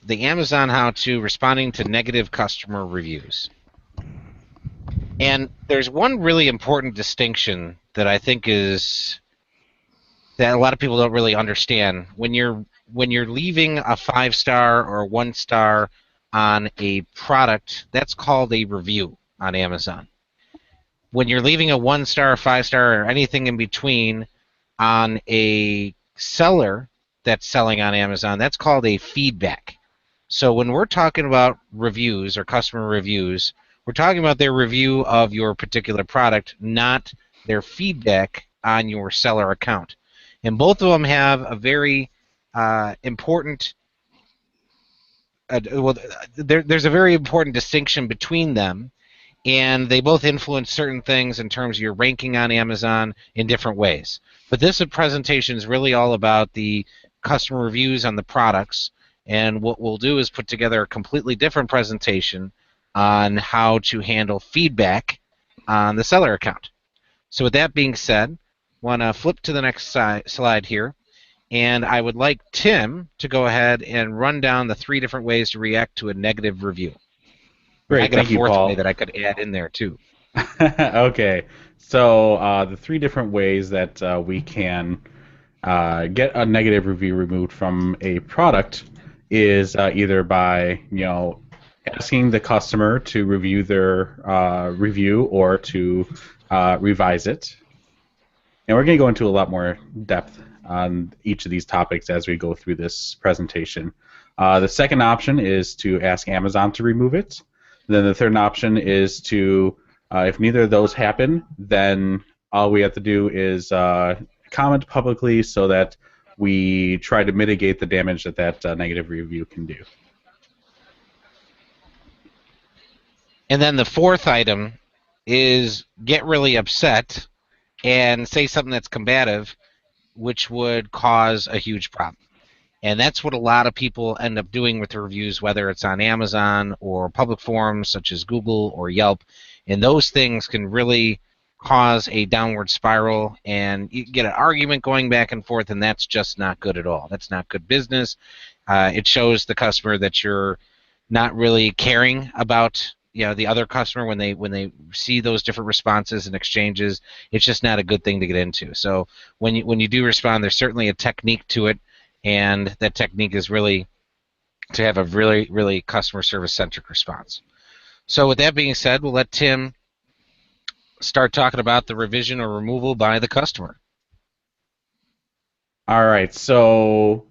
the Amazon how-to responding to negative customer reviews. And there's one really important distinction that I think is that a lot of people don't really understand. When you're leaving a 5-star or a 1-star on a product, that's called a review on Amazon. When you're leaving a 1-star, 5-star, or anything in between on a seller that's selling on Amazon, that's called a feedback. So when we're talking about reviews or customer reviews, we're talking about their review of your particular product, not their feedback on your seller account. And both of them have a very important there's a very important distinction between them, and they both influence certain things in terms of your ranking on Amazon in different ways. But this presentation is really all about the customer reviews on the products, and what we'll do is put together a completely different presentation on how to handle feedback on the seller account. So with that being said, I want to flip to the next slide here, and I would like Tim to go ahead and run down the 3 different ways to react to a negative review. I Great, got a thank you, 4th way Paul. that I could add in there too. Okay, so the 3 different ways that we can get a negative review removed from a product is either by asking the customer to review their review or to revise it. And we're going to go into a lot more depth on each of these topics as we go through this presentation. The second option is to ask Amazon to remove it. Then the third option is to, if neither of those happen, then all we have to do is comment publicly so that we try to mitigate the damage that negative review can do. And then the 4th item is get really upset and say something that's combative, which would cause a huge problem. And that's what a lot of people end up doing with the reviews, whether it's on Amazon or public forums such as Google or Yelp. And those things can really cause a downward spiral, and you get an argument going back and forth, and that's just not good at all. That's not good business. It shows the customer that you're not really caring about the other customer when they see those different responses and exchanges. It's just not a good thing to get into. So when you do respond, there's certainly a technique to it, and that technique is really to have a really, really customer service centric response. So with that being said, we'll let Tim start talking about the revision or removal by the customer. All right, so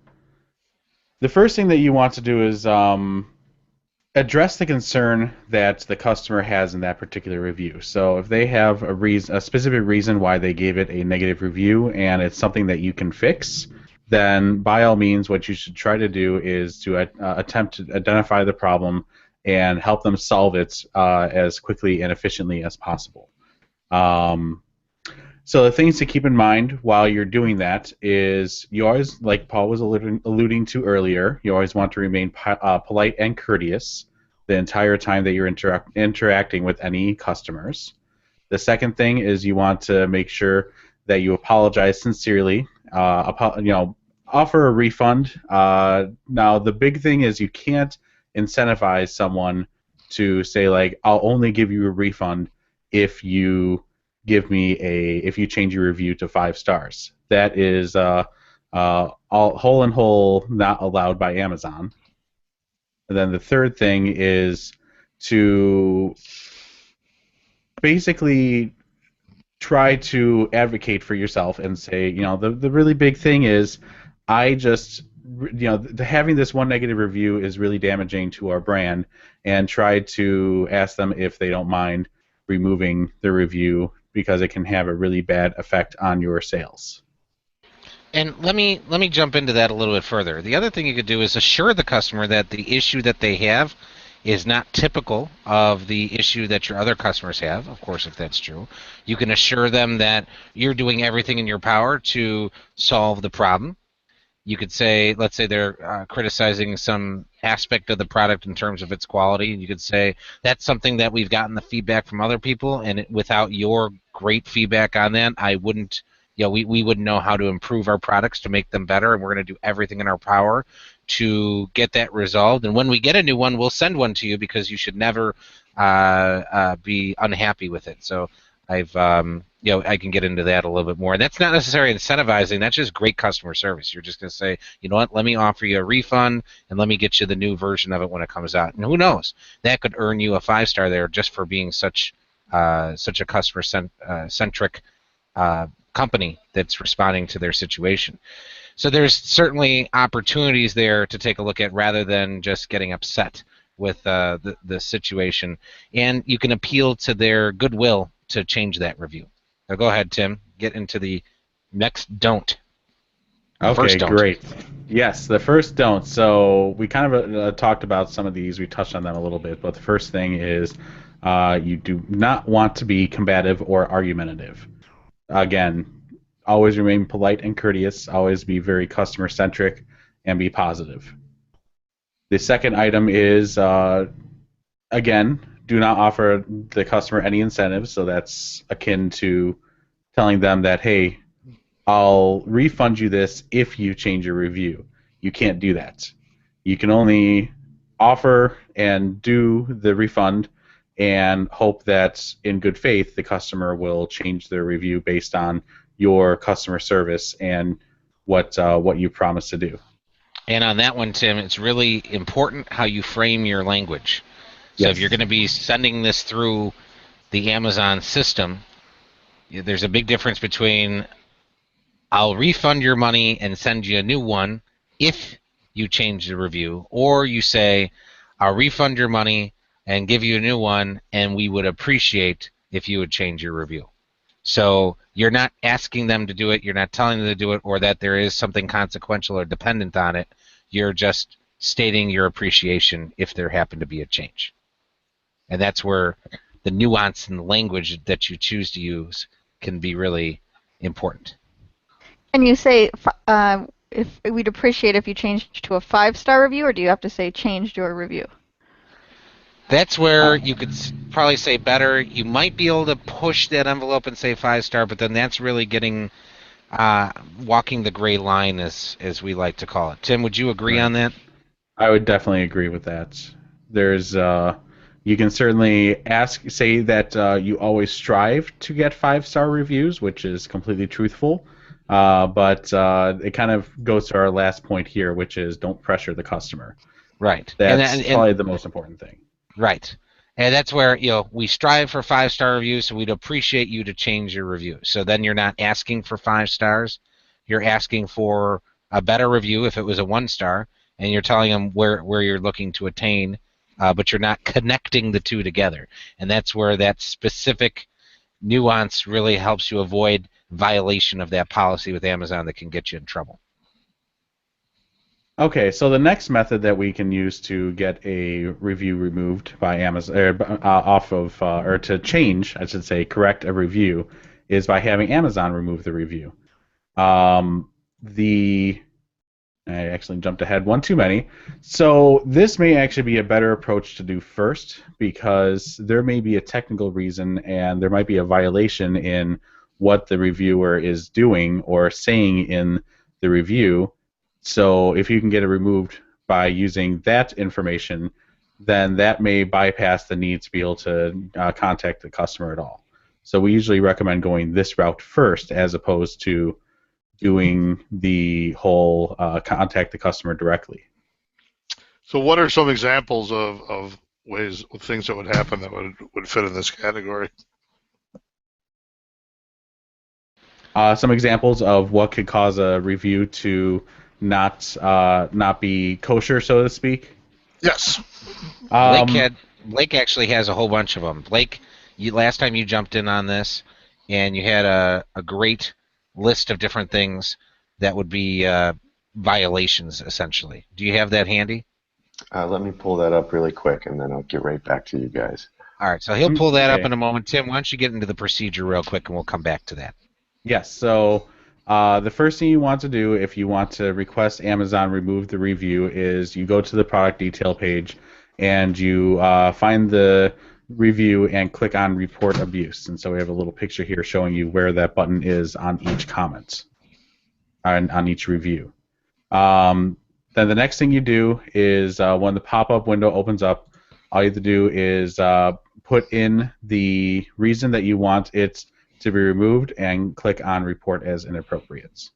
the first thing that you want to do is address the concern that the customer has in that particular review. So if they have a specific reason why they gave it a negative review and it's something that you can fix, then by all means what you should try to do is to attempt to identify the problem and help them solve it as quickly and efficiently as possible. So the things to keep in mind while you're doing that is you always, like Paul was alluding to earlier, you always want to remain polite and courteous the entire time that you're interacting with any customers. The second thing is you want to make sure that you apologize sincerely. Offer a refund. Now the big thing is you can't incentivize someone to say like, I'll only give you a refund if you if you change your review to 5 stars. That is all whole and whole not allowed by Amazon. And then the third thing is to basically try to advocate for yourself and say, the really big thing is having this one negative review is really damaging to our brand, and try to ask them if they don't mind removing the review because it can have a really bad effect on your sales. And let me jump into that a little bit further. The other thing you could do is assure the customer that the issue that they have is not typical of the issue that your other customers have. Of course, if that's true, you can assure them that you're doing everything in your power to solve the problem. You could say, let's say they're criticizing some aspect of the product in terms of its quality, and you could say that's something that we've gotten the feedback from other people, and without your great feedback on that, I wouldn't we would know how to improve our products to make them better, and we're going to do everything in our power to get that resolved. And when we get a new one, we'll send one to you because you should never be unhappy with it. So I can get into that a little bit more. And that's not necessarily incentivizing. That's just great customer service. You're just going to say, you know what, let me offer you a refund and let me get you the new version of it when it comes out. And who knows, that could earn you a 5-star there just for being such a customer centric company that's responding to their situation. So there's certainly opportunities there to take a look at rather than just getting upset with the situation. And you can appeal to their goodwill to change that review. So go ahead, Tim. Get into the next don't. Okay, great. Yes, the first don't. So we kind of talked about some of these. We touched on them a little bit. But the first thing is you do not want to be combative or argumentative. Again, always remain polite and courteous. Always be very customer-centric and be positive. The second item is, again, do not offer the customer any incentives. So that's akin to telling them that, hey, I'll refund you this if you change your review. You can't do that. You can only offer and do the refund and hope that in good faith the customer will change their review based on your customer service and what you promised to do. And on that one, Tim, it's really important how you frame your language. So if you're going to be sending this through the Amazon system, there's a big difference between I'll refund your money and send you a new one if you change the review, or you say I'll refund your money and give you a new one, and we would appreciate if you would change your review. So you're not asking them to do it, you're not telling them to do it, or that there is something consequential or dependent on it. You're just stating your appreciation if there happened to be a change. And that's where the nuance in the language that you choose to use can be really important. And you say if we'd appreciate if you changed to a 5-star review, or do you have to say changed your review? That's where you could probably say better. You might be able to push that envelope and say 5-star, but then that's really getting walking the gray line, as we like to call it. Tim, would you agree on that? I would definitely agree with that. There's you can certainly say that you always strive to get 5-star reviews, which is completely truthful. But it kind of goes to our last point here, which is don't pressure the customer. Right. That's probably the most important thing. Right. And that's where we strive for 5-star reviews, so we'd appreciate you to change your review. So then you're not asking for 5 stars. You're asking for a better review if it was a 1-star, and you're telling them where you're looking to attain, but you're not connecting the two together. And that's where that specific nuance really helps you avoid violation of that policy with Amazon that can get you in trouble. Okay, so the next method that we can use to get a review removed by Amazon, or to change, I should say, correct a review, is by having Amazon remove the review. I actually jumped ahead one too many. So this may actually be a better approach to do first, because there may be a technical reason and there might be a violation in what the reviewer is doing or saying in the review. So if you can get it removed by using that information, then that may bypass the need to be able to contact the customer at all. So we usually recommend going this route first, as opposed to doing the whole contact the customer directly. So what are some examples of ways, of things that would happen that would fit in this category? Some examples of what could cause a review to not be kosher, so to speak. Yes. Blake actually has a whole bunch of them. Blake, last time you jumped in on this, and you had a great list of different things that would be violations, essentially. Do you have that handy? Let me pull that up really quick, and then I'll get right back to you guys. All right, so he'll pull that up in a moment. Tim, why don't you get into the procedure real quick, and we'll come back to that. Yes, so the first thing you want to do if you want to request Amazon remove the review is you go to the product detail page and you find the review and click on Report Abuse. And so we have a little picture here showing you where that button is on each comment, on each review. Then the next thing you do is when the pop-up window opens up, all you have to do is put in the reason that you want it to be removed and click on Report as Inappropriate.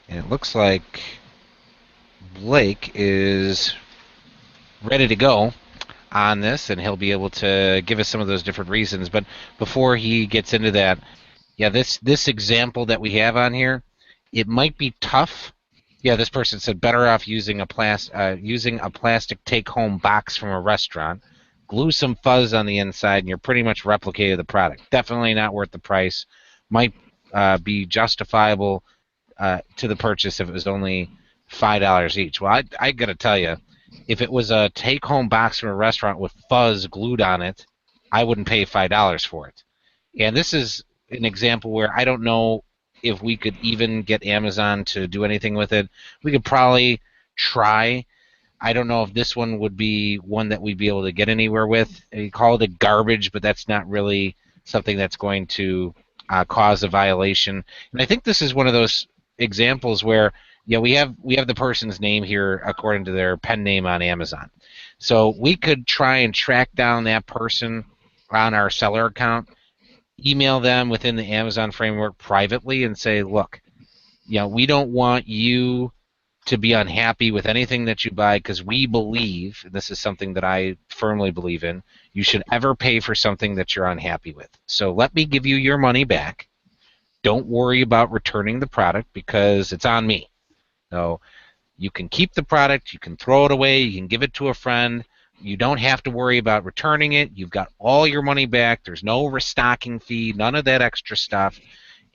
And it looks like Blake is ready to go on this, and he'll be able to give us some of those different reasons. But before he gets into that, yeah, this example that we have on here, it might be tough. Yeah, this person said better off using a plastic take-home box from a restaurant, glue some fuzz on the inside, and you're pretty much replicated the product. Definitely not worth the price. Might be justifiable to the purchase if it was only $5 each. Well, I got to tell you, if it was a take-home box from a restaurant with fuzz glued on it, I wouldn't pay $5 for it. And this is an example where I don't know if we could even get Amazon to do anything with it. We could probably try. I don't know if this one would be one that we'd be able to get anywhere with. You call it garbage, but that's not really something that's going to cause a violation. And I think this is one of those examples where we have the person's name here according to their pen name on Amazon. So we could try and track down that person on our seller account, email them within the Amazon framework privately and say, look, we don't want you to be unhappy with anything that you buy because we believe, and this is something that I firmly believe in, you should ever pay for something that you're unhappy with. So let me give you your money back. Don't worry about returning the product because it's on me. So you can keep the product, you can throw it away, you can give it to a friend. You don't have to worry about returning it. You've got all your money back. There's no restocking fee, none of that extra stuff.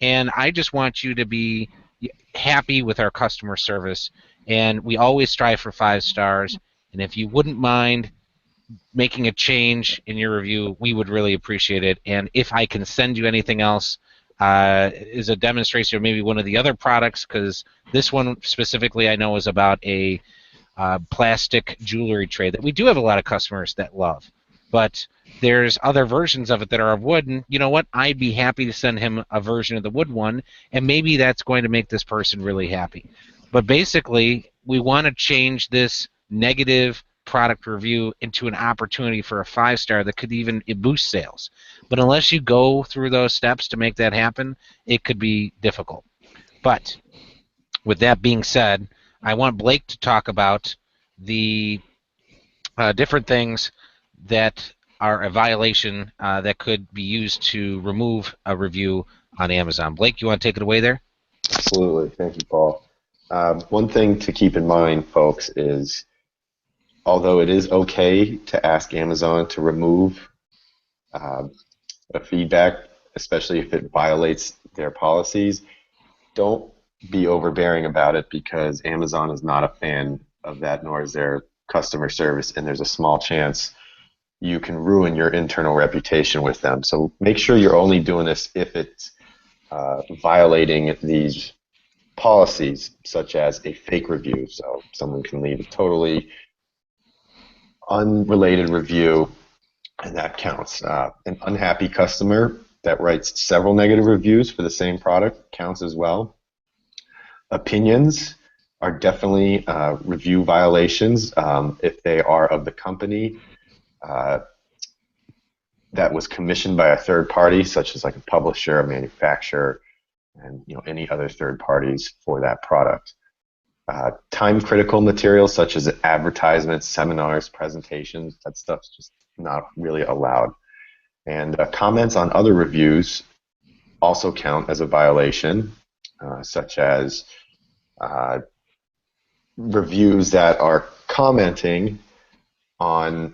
And I just want you to be happy with our customer service. And we always strive for 5 stars. And if you wouldn't mind making a change in your review, we would really appreciate it. And if I can send you anything else, is a demonstration of maybe one of the other products, because this one specifically I know is about a plastic jewelry tray that we do have a lot of customers that love. But there's other versions of it that are of wood, and you know what? I'd be happy to send him a version of the wood one, and maybe that's going to make this person really happy. But basically, we want to change this negative product review into an opportunity for a 5-star that could even boost sales. But unless you go through those steps to make that happen, it could be difficult. But with that being said, I want Blake to talk about the different things that are a violation that could be used to remove a review on Amazon. Blake, you want to take it away there? Absolutely. Thank you, Paul. One thing to keep in mind, folks, is although it is okay to ask Amazon to remove a feedback, especially if it violates their policies, don't be overbearing about it, because Amazon is not a fan of that, nor is their customer service, and there's a small chance you can ruin your internal reputation with them. So make sure you're only doing this if it's violating these policies, such as a fake review. So someone can leave a totally unrelated review, and that counts. An unhappy customer that writes several negative reviews for the same product counts as well. Opinions are definitely review violations if they are of the company that was commissioned by a third party, such as like a publisher, a manufacturer, and any other third parties for that product. Time-critical materials such as advertisements, seminars, presentations, that stuff's just not really allowed. And comments on other reviews also count as a violation, such as reviews that are commenting on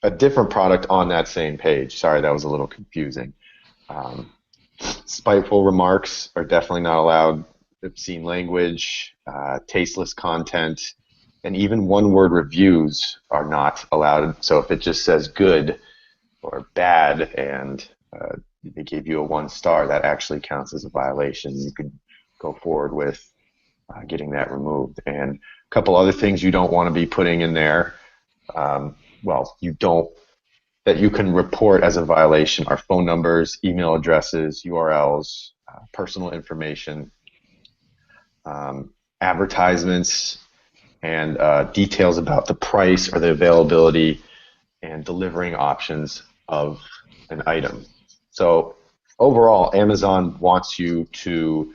a different product on that same page. Sorry, that was a little confusing. Spiteful remarks are definitely not allowed. Obscene language, tasteless content, and even one-word reviews are not allowed. So if it just says good or bad and they gave you a 1 star, that actually counts as a violation. You could go forward with getting that removed. And couple other things you don't want to be putting in there. That you can report as a violation are phone numbers, email addresses, URLs, personal information, advertisements, and details about the price or the availability and delivering options of an item. So overall, Amazon wants you to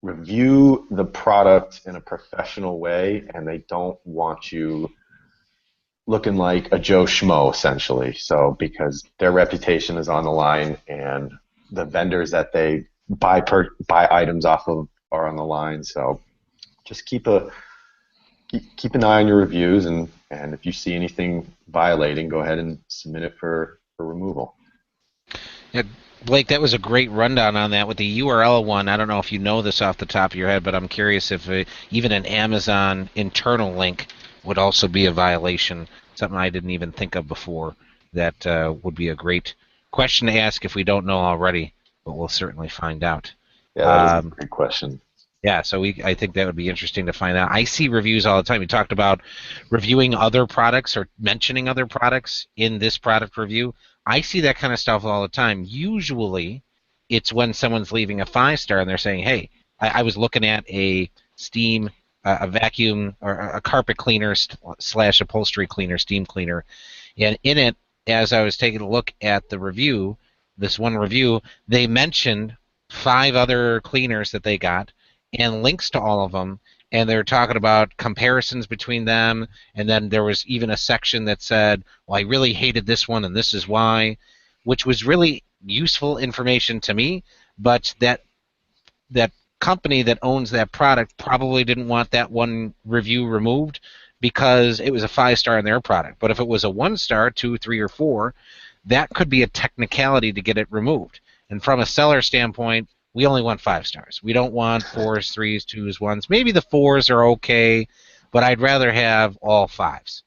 review the product in a professional way, and they don't want you looking like a Joe Schmo, essentially. So because their reputation is on the line, and the vendors that they buy items off of are on the line. So just keep an eye on your reviews, and if you see anything violating, go ahead and submit it for removal. Yeah, Blake, that was a great rundown on that with the URL one. I don't know if you know this off the top of your head, but I'm curious if even an Amazon internal link would also be a violation. Something I didn't even think of before. That would be a great question to ask if we don't know already, but we'll certainly find out. Yeah, that is a great question. Yeah, so I think that would be interesting to find out. I see reviews all the time. You talked about reviewing other products or mentioning other products in this product review. I see that kind of stuff all the time. Usually, it's when someone's leaving a 5-star and they're saying, hey, I was looking at a steam, a vacuum, or a carpet cleaner / upholstery cleaner, steam cleaner, and in it, as I was taking a look at the review, this one review, they mentioned 5 other cleaners that they got, and links to all of them, and they're talking about comparisons between them, and then there was even a section that said, well, I really hated this one, and this is why, which was really useful information to me, but that company that owns that product probably didn't want that one review removed because it was a 5-star in their product. But if it was a 1-star, 2, 3, or 4, that could be a technicality to get it removed. And from a seller standpoint, we only want 5 stars. We don't want 4s, 3s, 2s, 1s. Maybe the 4s are okay, but I'd rather have all 5s.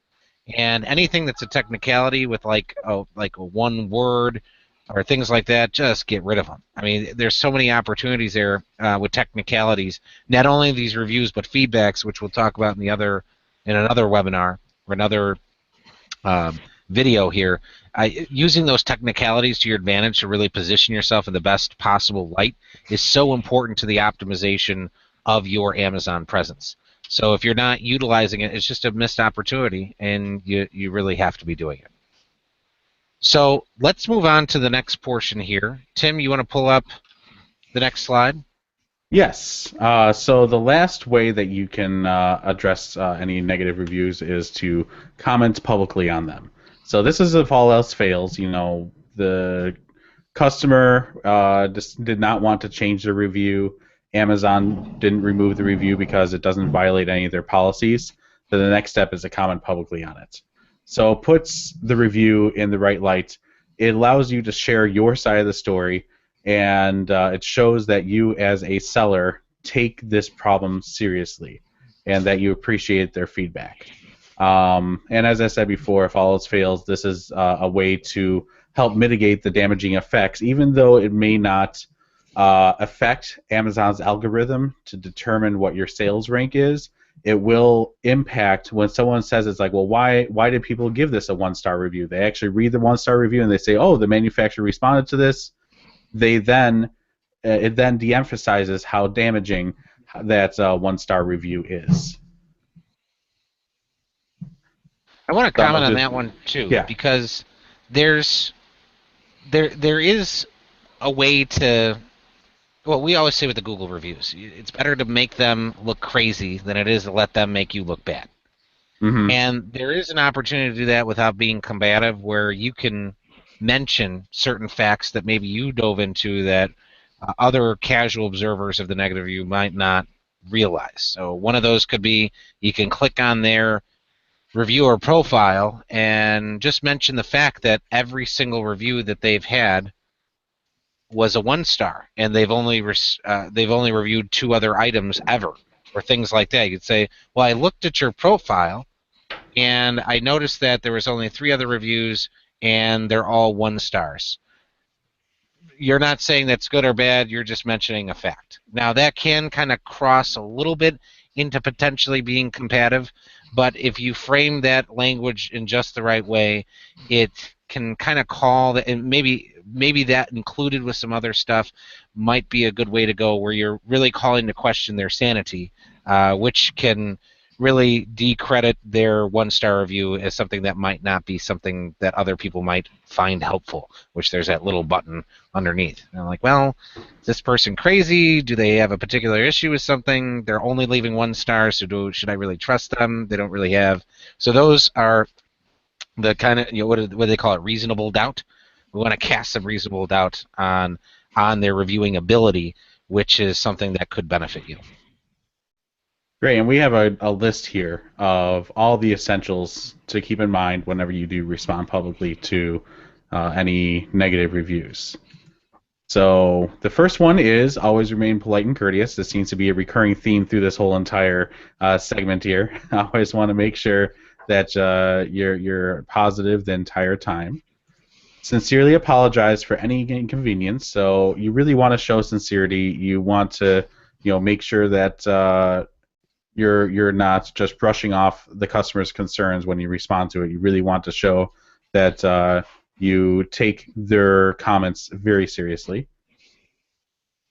And anything that's a technicality with like a one word or things like that, just get rid of them. I mean, there's so many opportunities there with technicalities. Not only these reviews, but feedbacks, which we'll talk about in another webinar or another video here. Using those technicalities to your advantage to really position yourself in the best possible light is so important to the optimization of your Amazon presence. So if you're not utilizing it, it's just a missed opportunity, and you really have to be doing it. So let's move on to the next portion here. Tim, you want to pull up the next slide? Yes. So the last way that you can address any negative reviews is to comment publicly on them. So this is if all else fails. You know, the customer just did not want to change the review. Amazon didn't remove the review because it doesn't violate any of their policies. Then the next step is to comment publicly on it. So it puts the review in the right light. It allows you to share your side of the story, and it shows that you as a seller take this problem seriously and that you appreciate their feedback. And as I said before, if all else fails, this is a way to help mitigate the damaging effects, even though it may not affect Amazon's algorithm to determine what your sales rank is. It will impact when someone says it's like, well, why did people give this a 1-star review? They actually read the 1-star review and they say, oh, the manufacturer responded to this. It then de-emphasizes how damaging that 1-star review is. I want to comment on that one too, because there is a way to. Well, we always say with the Google reviews, it's better to make them look crazy than it is to let them make you look bad. Mm-hmm. And there is an opportunity to do that without being combative, where you can mention certain facts that maybe you dove into that other casual observers of the negative review might not realize. So one of those could be you can click on their reviewer profile and just mention the fact that every single review that they've had was a 1-star, and they've only reviewed 2 other items ever, or things like that. You could say, well, I looked at your profile, and I noticed that there was only 3 other reviews, and they're all 1-stars. You're not saying that's good or bad. You're just mentioning a fact. Now, that can kind of cross a little bit into potentially being combative, but if you frame that language in just the right way, it can kind of call that, and maybe that included with some other stuff might be a good way to go, where you're really calling to question their sanity, which can really decredit their one-star review as something that might not be something that other people might find helpful, which there's that little button underneath. And I'm like, well, is this person crazy? Do they have a particular issue with something? They're only leaving 1 star, so should I really trust them? They don't really have. So those are the kind of, what do they call it, reasonable doubt? We want to cast some reasonable doubt on their reviewing ability, which is something that could benefit you. Great, and we have a list here of all the essentials to keep in mind whenever you do respond publicly to any negative reviews. So the first one is always remain polite and courteous. This seems to be a recurring theme through this whole entire segment here. I always want to make sure that you're positive the entire time. Sincerely apologize for any inconvenience. So you really want to show sincerity. You want to, make sure that you're not just brushing off the customer's concerns when you respond to it. You really want to show that you take their comments very seriously.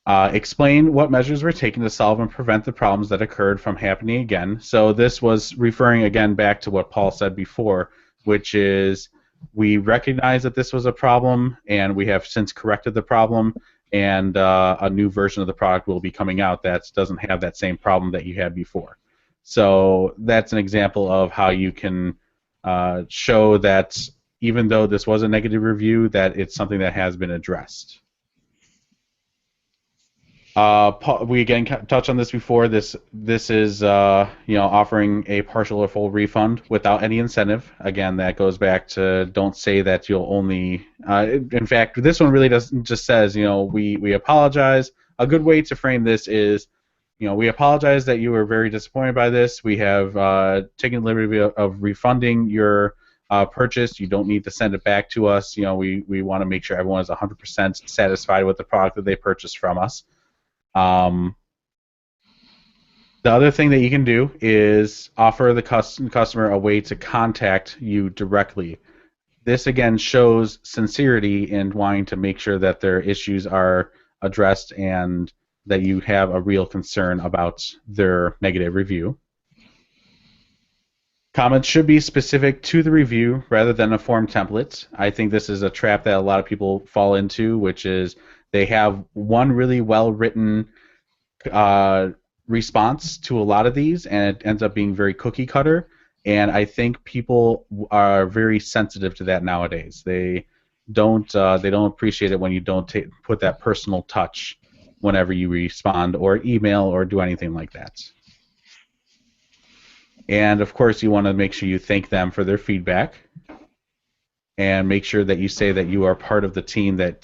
Explain what measures were taken to solve and prevent the problems that occurred from happening again. So this was referring again back to what Paul said before, which is we recognize that this was a problem and we have since corrected the problem, and a new version of the product will be coming out that doesn't have that same problem that you had before. So that's an example of how you can show that even though this was a negative review, that it's something that has been addressed. We again touched on this before. This is offering a partial or full refund without any incentive. Again, that goes back to don't say that you'll only. In fact, this one really just says we apologize. A good way to frame this is we apologize that you were very disappointed by this. We have taken the liberty of refunding your purchase. You don't need to send it back to us. We want to make sure everyone is 100% satisfied with the product that they purchased from us. The other thing that you can do is offer the customer a way to contact you directly. This again shows sincerity in wanting to make sure that their issues are addressed and that you have a real concern about their negative review. Comments should be specific to the review rather than a form template. I think this is a trap that a lot of people fall into, which is they have one really well-written response to a lot of these, and it ends up being very cookie cutter. And I think people are very sensitive to that nowadays. They don't appreciate it when you don't put that personal touch whenever you respond or email or do anything like that. And of course, you want to make sure you thank them for their feedback, and make sure that you say that you are part of the team that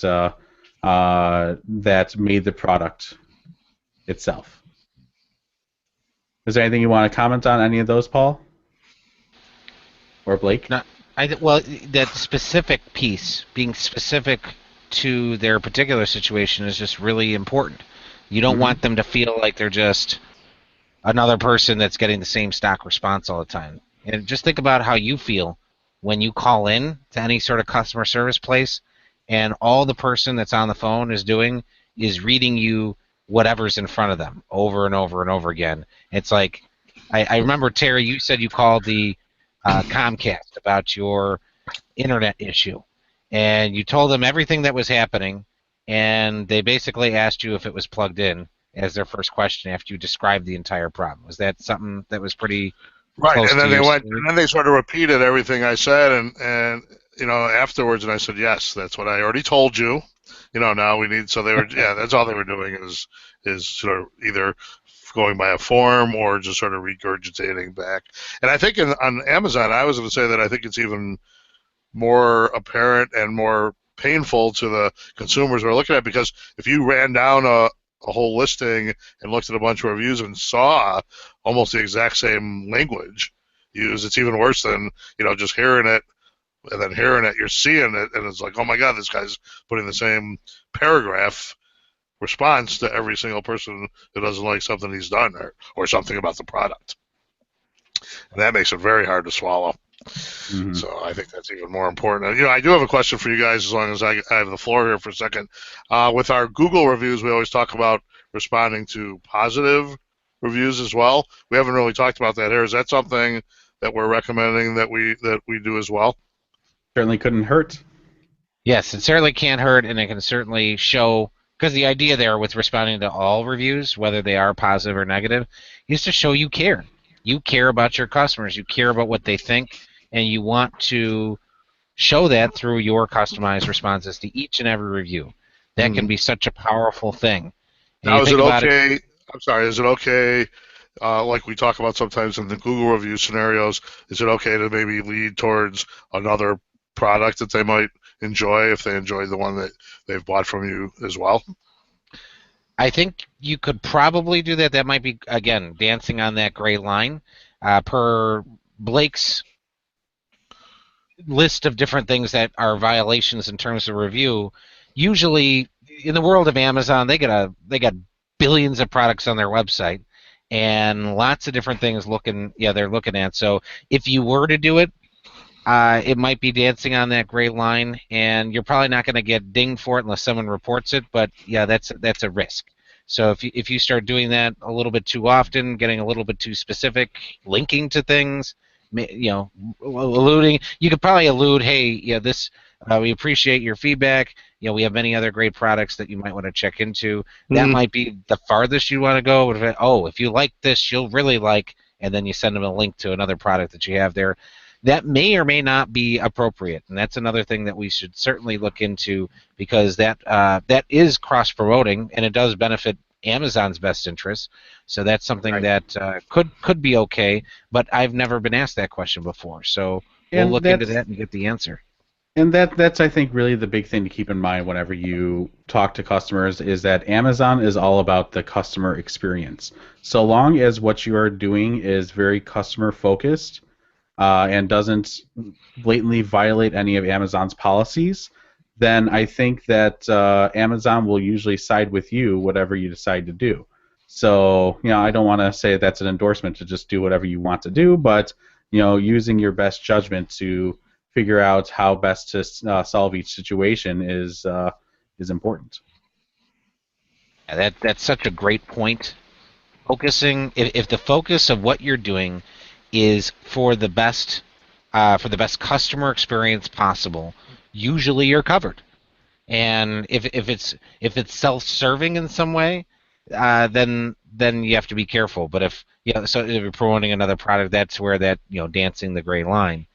that made the product itself. Is there anything you want to comment on any of those, Paul or Blake? No, well, that specific piece, being specific to their particular situation, is just really important. You don't want them to feel like they're just another person that's getting the same stock response all the time. And just think about how you feel when you call in to any sort of customer service place, and all the person that's on the phone is doing is reading you whatever's in front of them over and over and over again. It's like, I remember, Terry, you said you called the Comcast about your internet issue, and you told them everything that was happening, and they basically asked you if it was plugged in as their first question after you described the entire problem. Was that something that was pretty right? Close And then to they your went, story? and then they sort of repeated everything I said, and afterwards, and I said, yes, that's what I already told you. Now we need. So they were, yeah, that's all they were doing is sort of either going by a form or just sort of regurgitating back. And I think on Amazon, I was going to say that I think it's even more apparent and more painful to the consumers who are looking at it, because if you ran down a whole listing and looked at a bunch of reviews and saw almost the exact same language used, it's even worse than just hearing it, and then hearing it, you're seeing it, and it's like, oh my God, this guy's putting the same paragraph response to every single person who doesn't like something he's done or something about the product. And that makes it very hard to swallow. Mm-hmm. So I think that's even more important. I do have a question for you guys as long as I have the floor here for a second. With our Google reviews, we always talk about responding to positive reviews as well. We haven't really talked about that here. Is that something that we're recommending that we do as well? Certainly couldn't hurt. Yes, it certainly can't hurt, and it can certainly show, because the idea there with responding to all reviews, whether they are positive or negative, is to show you care. You care about your customers. You care about what they think, and you want to show that through your customized responses to each and every review. That can be such a powerful thing. And Now, is it okay? I'm sorry. Is it okay? Like we talk about sometimes in the Google review scenarios, is it okay to maybe lead towards another product that they might enjoy if they enjoy the one that they've bought from you as well? I think you could probably do that. That might be, again, dancing on that gray line. Per Blake's list of different things that are violations in terms of review, usually in the world of Amazon, they got billions of products on their website and lots of different things they're looking at. So if you were to do it, it might be dancing on that gray line, and you're probably not going to get dinged for it unless someone reports it. But yeah, that's a risk. So if you start doing that a little bit too often, getting a little bit too specific, linking to things, alluding, you could probably allude, hey, this we appreciate your feedback. We have many other great products that you might want to check into. That might be the farthest you want to go. If you like this, you'll really like, and then you send them a link to another product that you have there. That may or may not be appropriate, and that's another thing that we should certainly look into, because that is cross-promoting, and it does benefit Amazon's best interests. So that's something that could be okay, but I've never been asked that question before. So we'll look into that and get the answer. And that's, I think, really the big thing to keep in mind whenever you talk to customers, is that Amazon is all about the customer experience. So long as what you are doing is very customer-focused, and doesn't blatantly violate any of Amazon's policies, then I think that Amazon will usually side with you, whatever you decide to do. So, I don't want to say that's an endorsement to just do whatever you want to do, but, using your best judgment to figure out how best to solve each situation is important. Yeah, that's such a great point. Focusing, if the focus of what you're doing is for the best customer experience possible, usually you're covered. And if it's self-serving in some way, then you have to be careful. But so if you're promoting another product, that's where that dancing the gray line.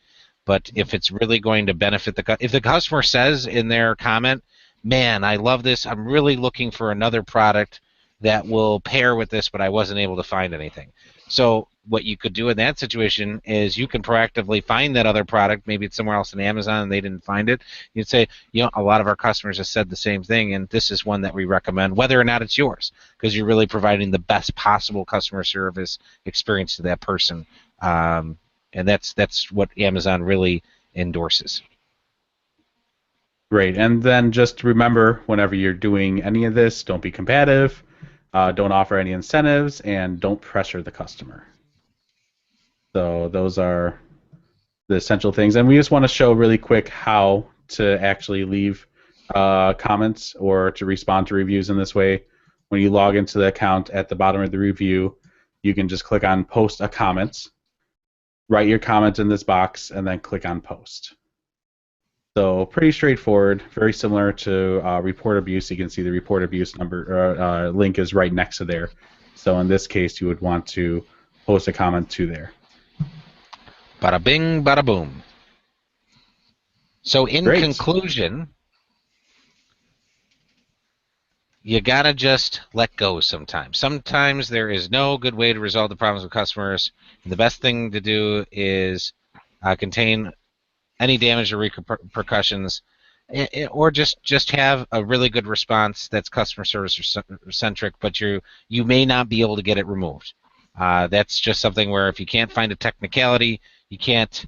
But if it's really going to benefit if the customer says in their comment, "Man, I love this. I'm really looking for another product that will pair with this, but I wasn't able to find anything." So what you could do in that situation is you can proactively find that other product. Maybe it's somewhere else in Amazon and they didn't find it. You'd say, a lot of our customers have said the same thing, and this is one that we recommend, whether or not it's yours, because you're really providing the best possible customer service experience to that person. And that's what Amazon really endorses. Great. And then just remember, whenever you're doing any of this, don't be combative, don't offer any incentives, and don't pressure the customer. So those are the essential things. And we just want to show really quick how to actually leave comments or to respond to reviews in this way. When you log into the account, at the bottom of the review, you can just click on Post a Comment, write your comment in this box, and then click on Post. So pretty straightforward, very similar to report abuse. You can see the report abuse number link is right next to there. So in this case, you would want to post a comment to there. Bada bing, bada boom. So in conclusion, you gotta just let go sometimes. Sometimes there is no good way to resolve the problems with customers. And the best thing to do is contain any damage or repercussions, or just have a really good response that's customer service centric, but you may not be able to get it removed. That's just something where if you can't find a technicality, you can't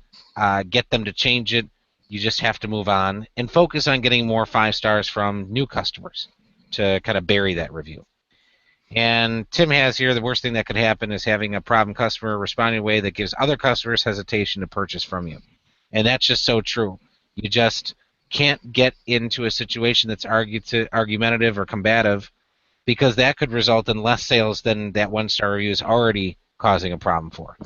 get them to change it, you just have to move on and focus on getting more 5 stars from new customers to kind of bury that review. And Tim has here, the worst thing that could happen is having a problem customer responding in a way that gives other customers hesitation to purchase from you. And that's just so true. You just can't get into a situation that's argumentative or combative, because that could result in less sales than that one-star review is already causing a problem for.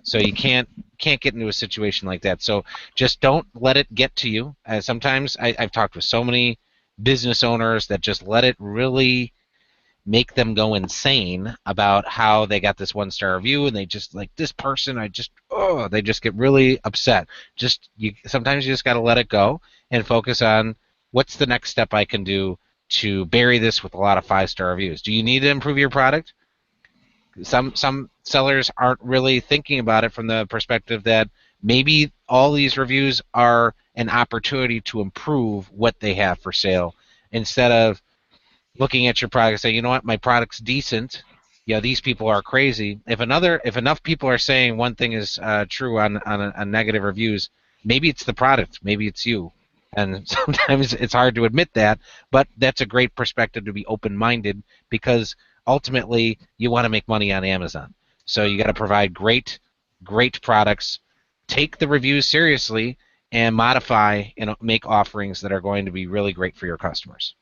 So you can't get into a situation like that. So just don't let it get to you. Sometimes I've talked with so many business owners that just let it really make them go insane about how they got this one-star review, and they just like, this person, they just get really upset. Sometimes you just got to let it go and focus on what's the next step I can do to bury this with a lot of 5-star reviews. Do you need to improve your product? Some sellers aren't really thinking about it from the perspective that maybe all these reviews are an opportunity to improve what they have for sale, instead of looking at your product and saying, you know what, my product's decent. Yeah, these people are crazy. If enough people are saying one thing is true on negative reviews, maybe it's the product, maybe it's you. And sometimes it's hard to admit that, but that's a great perspective to be open-minded, because ultimately you want to make money on Amazon. So you got to provide great products, take the reviews seriously, and modify and make offerings that are going to be really great for your customers.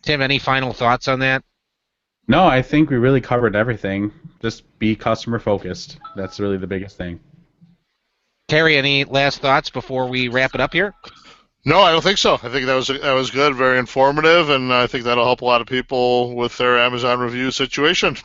Tim, any final thoughts on that? No, I think we really covered everything. Just be customer focused. That's really the biggest thing. Terry, any last thoughts before we wrap it up here? No, I don't think so. I think that was good, very informative, and I think that'll help a lot of people with their Amazon review situation.